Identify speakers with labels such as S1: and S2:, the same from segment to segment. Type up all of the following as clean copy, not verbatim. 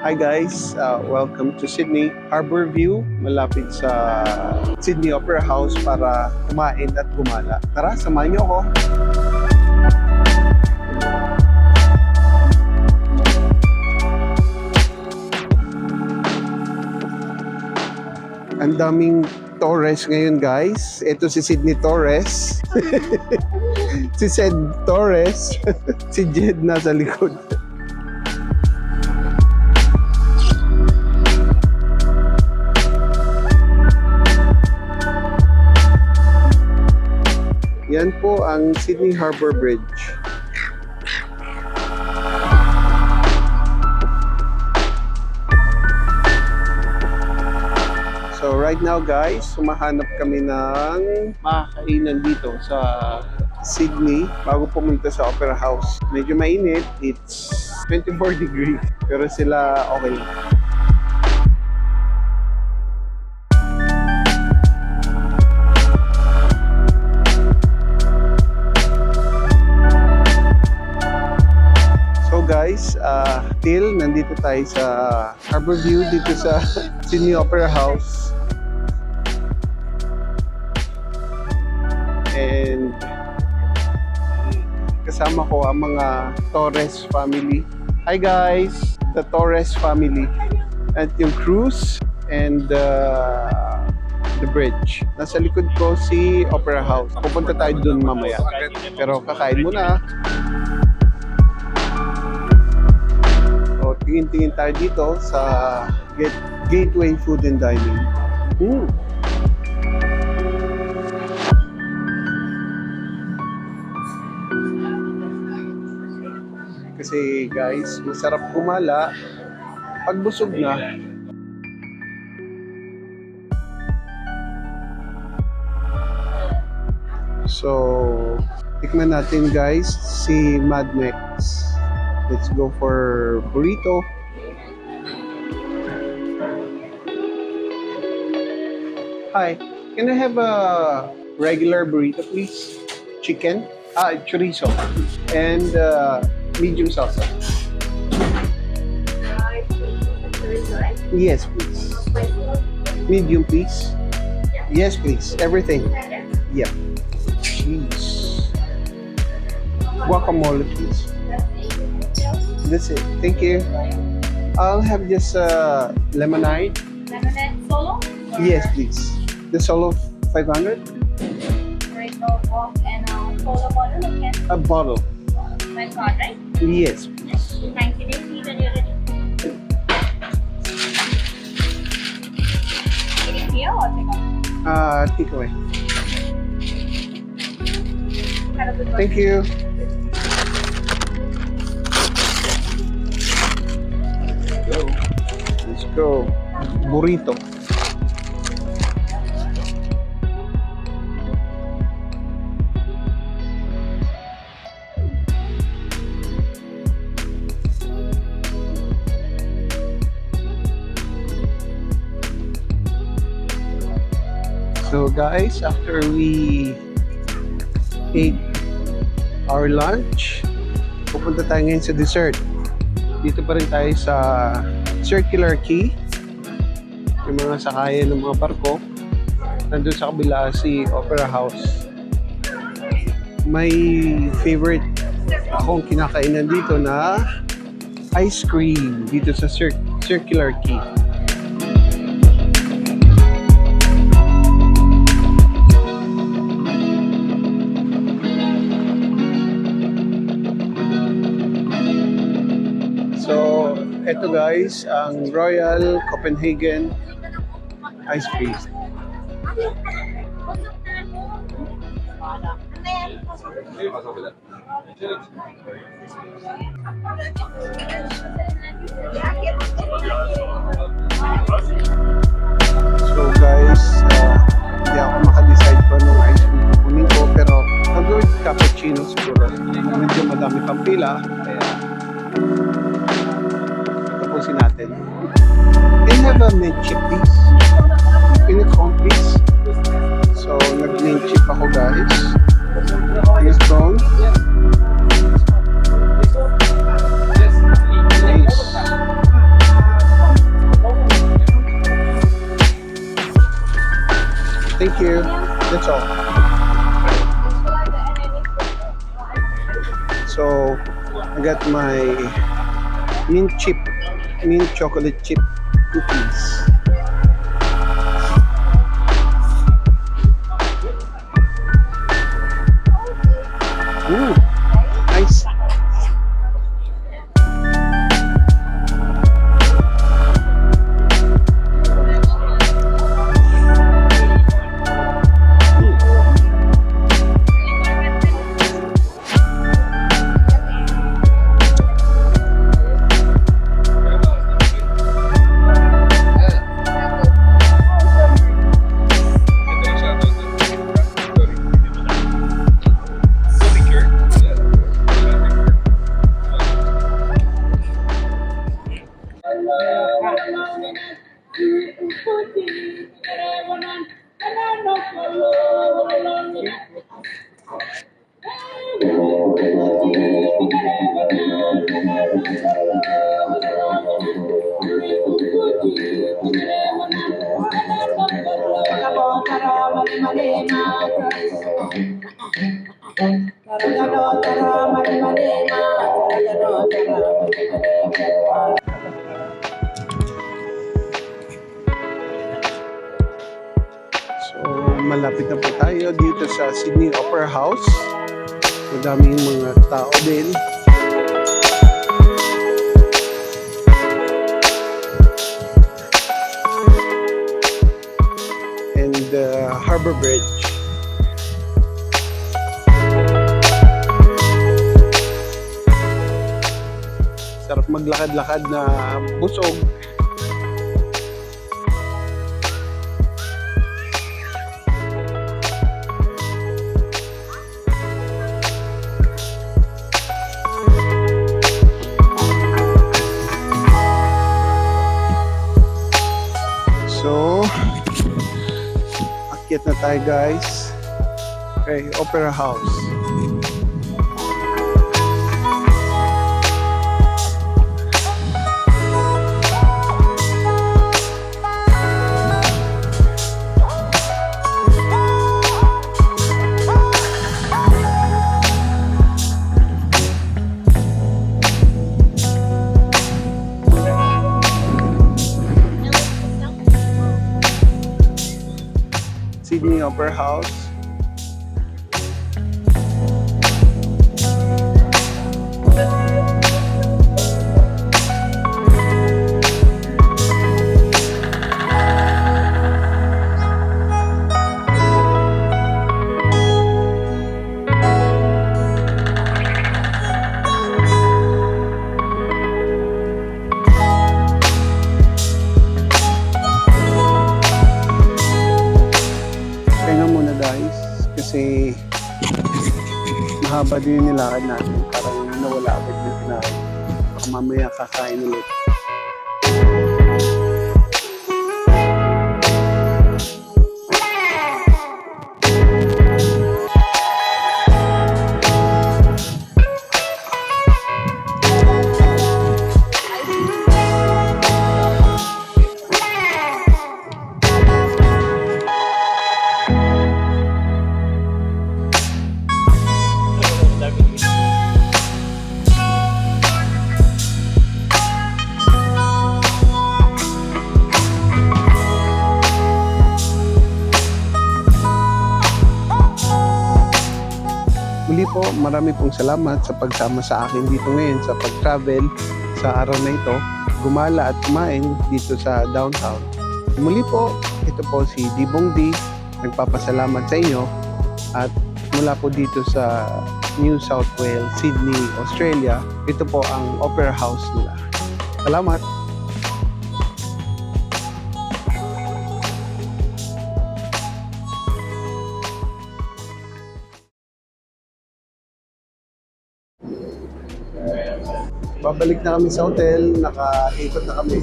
S1: Hi guys, welcome to Sydney Harbour View, malapit sa Sydney Opera House para kumain at gumala. Tara, samahan niyo ako. Ang daming Torres ngayon guys. Ito si Sydney Torres. Si Sed Torres. Si Jed nasa likod. Yan po ang Sydney Harbour Bridge. So right now guys, sumahanap kami ng makakainan dito sa Sydney bago pumunta sa Opera House. Medyo mainit, it's 24 degrees, pero sila okay lang. Guys, till nandito tayo sa Harbour View dito sa Sydney Opera House. And kasama ko ang mga Torres family. Hi guys, the Torres family. At yung cruise and the bridge. Nasa likod ko si Opera House. Pupunta tayo dun mamaya. Pero kakain muna. Tingin-tingin tayo dito sa Gateway Food and Dining. Kasi guys, masarap kumala pag busog na. So, tikman natin guys si Mad Max. Let's go for burrito. Hi, can I have a regular burrito, please? Chicken, chorizo, and medium salsa. Yes, please. Medium, please. Yes, please. Everything. Yeah. Cheese. Guacamole, please. That's it. Thank you. I'll have just lemonade.
S2: Lemonade solo?
S1: Yes, please. The solo 500?
S2: Right, no Coke and soda bottle, okay?
S1: A bottle.
S2: My card, right?
S1: Yes.
S2: Yes. 90 days, see when you're ready. Eating here or take out?
S1: Take away.
S2: Have a good one.
S1: Thank you. Let's go. Burrito. So guys, after we ate our lunch, pupunta tayo ngayon sa dessert. Dito pa rin tayo sa Circular Quay. Yung mga sakayan ng mga barko. Nandun sa kabila si Opera House. May favorite akong kinakainan dito na ice cream dito sa Circular Quay. So, eto guys, ang Royal Copenhagen ice cream. So guys, hindi ako makadecide pa nung ice cream kukunin ko, pero mag-gawin cappuccino siguro. Medyo madami pang pila, kaya tapusin natin. Can you have a mint chip please? In a cone please? So nag-mint chip ako guys. This cone. Nice. That's all. So I got my mint chocolate chip cookies. Ooh, nice. So, malapit na po tayo dito sa Sydney Opera House. Madaming mga tao din. And the Harbor Bridge. Sarap maglakad-lakad na busog. So, akyat na tayo guys. Okay, Opera House. Sydney Opera House. Kaya muna guys, kasi mahaba din yung nilakad natin. Parang nawala agad yung kinain. Baka mamaya kakain ulit. Muli po, marami pong salamat sa pagsama sa akin dito ngayon sa pag-travel sa araw na ito, gumala at kumain dito sa downtown. Muli po, ito po si Dibong D, nagpapasalamat sa inyo at mula po dito sa New South Wales, Sydney, Australia, ito po ang Opera House nila. Salamat! Babalik na kami sa hotel, nakaikot na kami.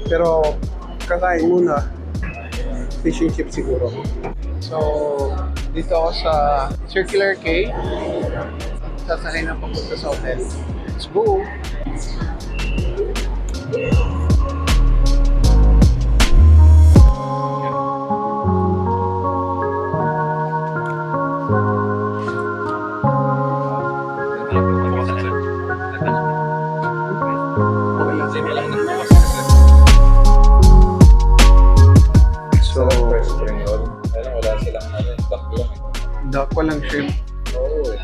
S1: Pero kakain muna, fish and chips siguro. So, dito ako sa Circular K. Sasakay na papunta sa hotel. Let's go!
S3: yun. Kaya lang wala silang ano, duck lang eh.
S1: Duck, walang shrimp.
S3: Oo eh.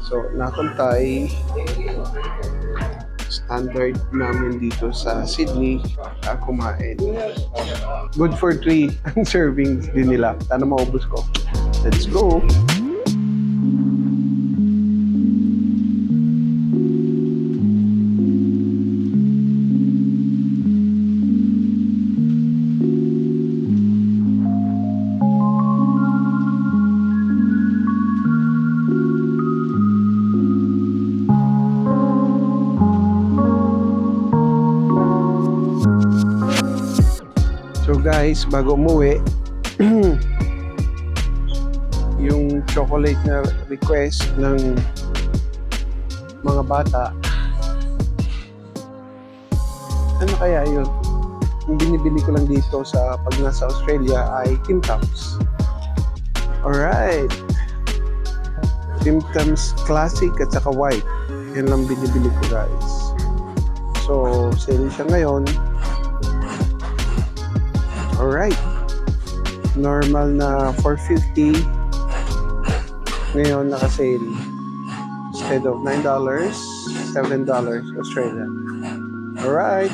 S1: So, Nakhon Thai, standard namin dito sa Sydney, kumain. Good for 3 ang servings din nila. Sana maubos ko. Let's go! So guys, bago umuwi, yung chocolate na request ng mga bata, ano kaya yun? Yung binibili ko lang dito sa pag nasa Australia ay Tim Tams. Alright. Tim Tams Classic at saka White. Yan lang binibili ko guys. So, sale siya ngayon. Alright. Normal na $4.50. Ngayon naka-sale. Instead of $9, $7 Australian. Alright.